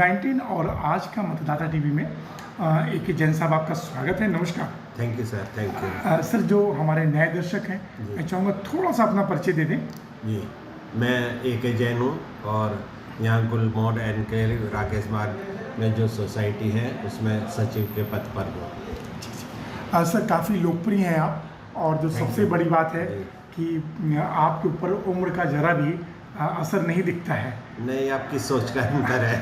COVID-19 और आज का मतदाता टीवी में एक जैन साहब आपका स्वागत है। नमस्कार। Thank you sir, thank you. Sir, जो हमारे नए दर्शक हैं, मैं चाहूँगा थोड़ा सा अपना परिचय दे दें। जी, मैं ए.के. जैन हूँ और यहाँ गुलमोहर एंड के राकेश मार्ग में जो सोसाइटी है उसमें सचिव के पद पर हूँ। सर, काफ़ी लोकप्रिय हैं आप, और जो सबसे बड़ी बात है कि आपके ऊपर उम्र का जरा भी असर नहीं दिखता है। नहीं, आपकी सोच का अंतर है।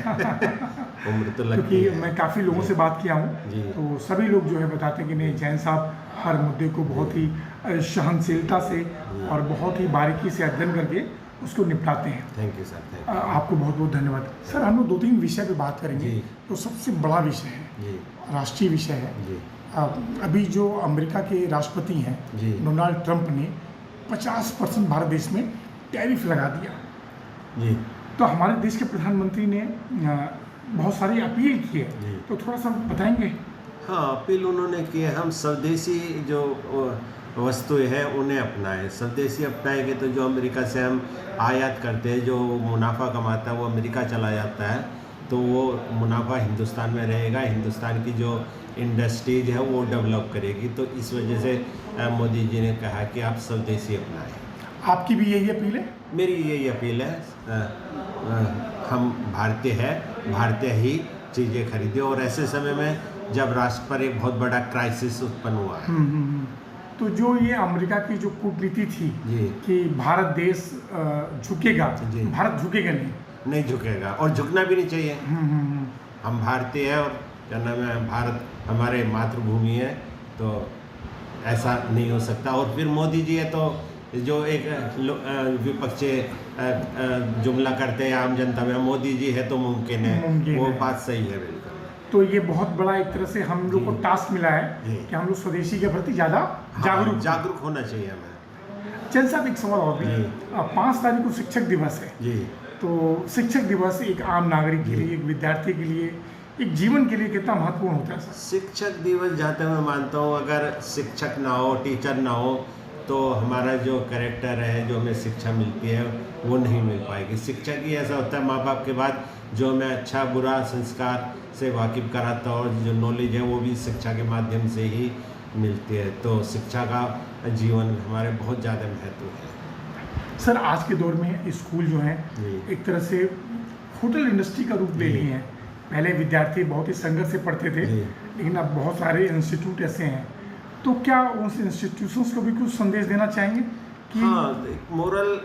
उम्र तो लगती है, क्योंकि मैं काफ़ी लोगों से बात किया हूँ, तो सभी लोग जो है बताते हैं कि नहीं, जैन साहब हर मुद्दे को बहुत ही सहनशीलता से और बहुत ही बारीकी से अध्ययन करके उसको निपटाते हैं। Thank you sir, thank you. आपको बहुत बहुत धन्यवाद। सर, हम लोग 2-3 विषय पे बात करेंगे। तो सबसे बड़ा विषय है, राष्ट्रीय विषय है। अभी जो अमेरिका के राष्ट्रपति हैं डोनाल्ड ट्रंप ने 50% भारत देश में टैरिफ लगा दिया। जी। तो हमारे देश के प्रधानमंत्री ने बहुत सारी अपील की है, तो थोड़ा सा बताएंगे? हाँ, अपील उन्होंने की है, हम स्वदेशी जो वस्तुएं हैं उन्हें अपनाएं। स्वदेशी अपनाएंगे तो जो अमेरिका से हम आयात करते हैं, जो मुनाफा कमाता है वो अमेरिका चला जाता है, तो वो मुनाफा हिंदुस्तान में रहेगा। हिंदुस्तान की जो इंडस्ट्रीज है वो डेवलप करेगी। तो इस वजह से मोदी जी ने कहा कि आप स्वदेशी अपनाएं। आपकी भी यही अपील है? मेरी यही अपील है। हम भारतीय हैं, भारतीय ही चीज़ें खरीदें, और ऐसे समय में जब राष्ट्र पर एक बहुत बड़ा क्राइसिस उत्पन्न हुआ है। तो जो ये अमेरिका की जो कूटनीति थी कि भारत देश झुकेगा, भारत झुकेगा नहीं झुकेगा, और झुकना भी नहीं चाहिए। हम भारतीय हैं और क्या नाम है, भारत हमारे मातृभूमि है, तो ऐसा नहीं हो सकता। और फिर मोदी जी है तो जो एक विपक्षी जुमला करते हैं आम जनता में, मोदी जी है तो मुमकिन है, वो बात सही है बिल्कुल। तो ये बहुत बड़ा एक तरह से हम लोग को टास्क मिला है कि हम लोग स्वदेशी के प्रति ज़्यादा जागरूक होना चाहिए हमें। जैन साहब, एक सवाल और भी। 5 तारीख को शिक्षक दिवस है जी। तो शिक्षक दिवस एक आम नागरिक के लिए, एक विद्यार्थी के लिए, एक जीवन के लिए कितना महत्वपूर्ण होता है? शिक्षक दिवस जहाँ तक मैं मानता हूँ, अगर शिक्षक ना हो, टीचर ना हो, तो हमारा जो कैरेक्टर है, जो हमें शिक्षा मिलती है वो नहीं मिल पाएगी। शिक्षक ही ऐसा होता है माँ बाप के बाद जो हमें अच्छा बुरा संस्कार से वाकिफ़ कराता है, और जो नॉलेज है वो भी शिक्षा के माध्यम से ही मिलती है। तो शिक्षा का जीवन हमारे बहुत ज़्यादा महत्व है। सर, आज के दौर में स्कूल जो हैं एक तरह से होटल इंडस्ट्री का रूप ले लिए हैं। पहले विद्यार्थी बहुत ही संघर्ष से पढ़ते थे, लेकिन अब बहुत सारे इंस्टीट्यूट ऐसे हैं। तो क्या उस इंस्टीट्यूशंस को भी कुछ संदेश देना चाहेंगे कि हाँ, मोरल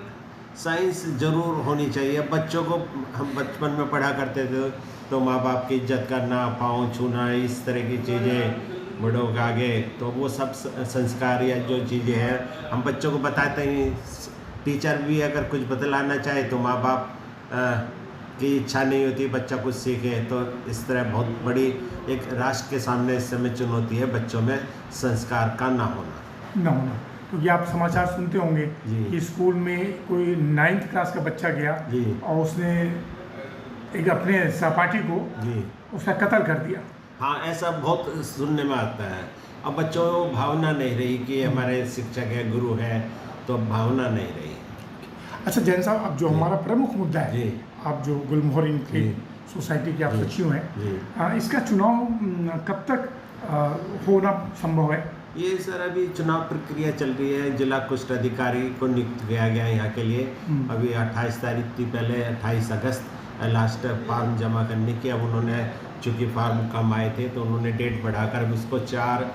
साइंस जरूर होनी चाहिए। बच्चों को हम बचपन में पढ़ा करते थे तो माँ बाप की इज्जत करना, पाँव छूना, इस तरह की चीज़ें बड़ों के आगे, तो वो सब संस्कार या जो चीज़ें हैं हम बच्चों को बताते ही। टीचर भी अगर कुछ बतलाना चाहे तो माँ बाप की इच्छा नहीं होती बच्चा कुछ सीखे। तो इस तरह बहुत बड़ी एक राष्ट्र के सामने इस समय चुनौती है बच्चों में संस्कार का ना होना। क्योंकि आप समाचार सुनते होंगे कि स्कूल में कोई 9th क्लास का बच्चा गया और उसने एक अपने सहपाठी को उसका कत्ल कर दिया। हाँ, ऐसा बहुत सुनने में आता है। अब बच्चों को भावना नहीं रही कि हमारे शिक्षक है, गुरु है, तो भावना नहीं रही। अच्छा जैन साहब, अब जो हमारा प्रमुख मुद्दा है, आप जो गुलमोहर इनके सोसाइटी के आप सचिव हैं, इसका चुनाव कब तक होना संभव है? ये सर अभी चुनाव प्रक्रिया चल रही है। जिला कुष्ठ अधिकारी को नियुक्त किया गया यहाँ के लिए। अभी 28 तारीख थी, पहले 28 अगस्त लास्ट फॉर्म जमा करने की। अब उन्होंने चूँकि फॉर्म कम आए थे तो उन्होंने डेट बढ़ाकर उसको 4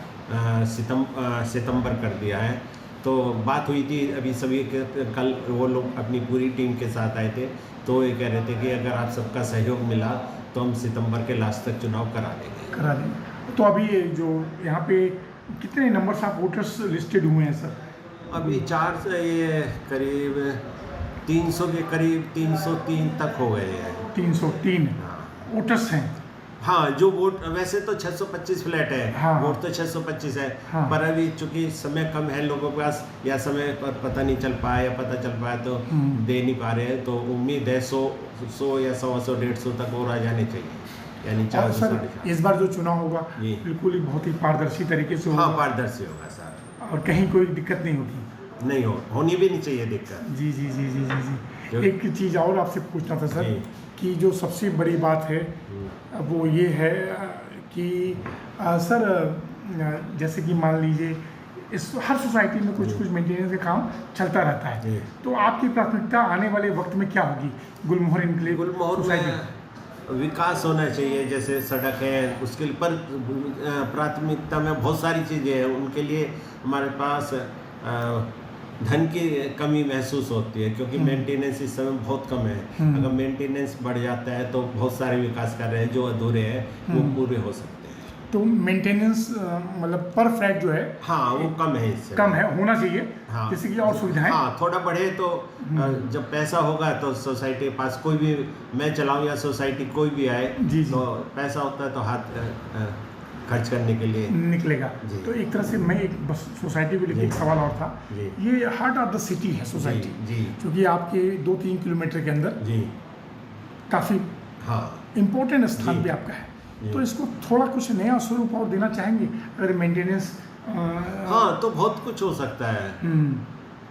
सितंबर कर दिया है। तो बात हुई थी अभी सभी कल, वो लोग अपनी पूरी टीम के साथ आए थे, तो ये कह रहे थे कि अगर आप सबका सहयोग मिला तो हम सितंबर के लास्ट तक चुनाव करा देंगे। तो अभी जो यहाँ पे कितने नंबर्स ऑफ वोटर्स लिस्टेड हुए हैं सर? अभी 4 से ये करीब 300 के करीब 303 तक हो गए हैं। 303 वोटर्स हैं। हाँ, जो वोट वैसे तो 625 फ्लैट है, वोट तो 625 है, पर अभी चूंकि समय कम है लोगों के पास, या समय पर पता नहीं चल पाया या पता चल पाया तो दे नहीं पा रहे हैं। तो उम्मीद है 100 या 100 150 तक और आ जाने चाहिए, यानी 400। इस बार जो चुनाव होगा बिल्कुल ही बहुत ही पारदर्शी तरीके से होगा। हाँ, पारदर्शी होगा सर, और कहीं कोई दिक्कत नहीं होगी। नहीं होनी भी नहीं चाहिए दिक्कत। जी। एक चीज़ और आपसे पूछना था सर कि जो सबसे बड़ी बात है वो ये है कि सर जैसे कि मान लीजिए इस हर सोसाइटी में कुछ मेंटेनेंस का काम चलता रहता है, तो आपकी प्राथमिकता आने वाले वक्त में क्या होगी गुलमोहर इनके लिए? गुलमोहर में विकास होना चाहिए, जैसे सड़क है उसके लिए, पर प्राथमिकता में बहुत सारी चीज़ें हैं। उनके लिए हमारे पास धन की कमी महसूस होती है, क्योंकि मेंटेनेंस इस समय बहुत कम है। अगर मेंटेनेंस बढ़ जाता है तो बहुत सारे विकास कार्य हैं जो अधूरे हैं वो पूरे हो सकते हैं। तो मेंटेनेंस मतलब पर फ्लैट जो है, हाँ वो कम है, इससे कम है, होना चाहिए। हाँ, जैसे कि और सुविधाएं, हाँ थोड़ा बढ़े तो जब पैसा होगा तो सोसाइटी के पास, कोई भी मैं चलाऊं या सोसाइटी कोई भी आए, तो पैसा होता है तो हाथ खर्च करने के लिए निकलेगा। तो एक तरह से मैं एक बस सोसाइटी को लेकर एक सवाल और था, ये हार्ट ऑफ द सिटी है सोसाइटी, क्योंकि आपके 2-3 किलोमीटर के अंदर काफ़ी इम्पोर्टेंट स्थान पे आपका है, तो इसको थोड़ा कुछ नया स्वरूप और देना चाहेंगे अगर मेंटेनेंस? हाँ तो बहुत कुछ हो सकता है,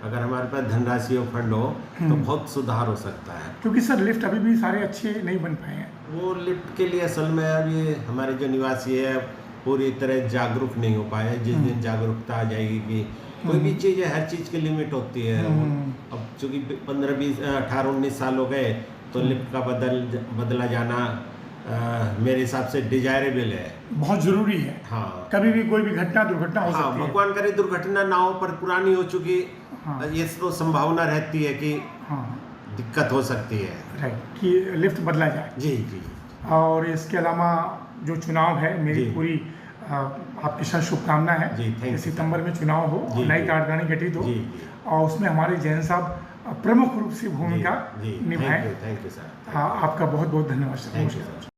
अगर हमारे पास धनराशि और फंड हो तो बहुत सुधार हो सकता है। क्योंकि सर लिफ्ट अभी भी सारे अच्छे नहीं बन पाए हैं। वो लिफ्ट के लिए असल में अभी हमारे जो निवासी है पूरी तरह जागरूक नहीं हो पाए। जिस दिन जागरूकता आ जाएगी कि कोई भी चीज़ है, हर चीज़ की लिमिट होती है। अब चूँकि 15-20 18-19 साल हो गए तो लिफ्ट का बदला जाना मेरे हिसाब से डिजायरेबल है, बहुत ज़रूरी है। हाँ, कभी भी कोई भी दुर्घटना हो सकती है। भगवान करे दुर्घटना ना हो, पर पुरानी हो चुकी ये तो संभावना रहती है कि दिक्कत हो सकती है, राइट, कि लिफ्ट बदला जाए। जी जी। और इसके अलावा जो चुनाव है, मेरी पूरी आपके साथ शुभकामना है कि सितंबर में चुनाव हो, नई कार्यकारिणी गठित हो और उसमें हमारे जैन साहब प्रमुख रूप से भूमिका निभाएं। Thank you sir. आपका बहुत बहुत धन्यवाद सर।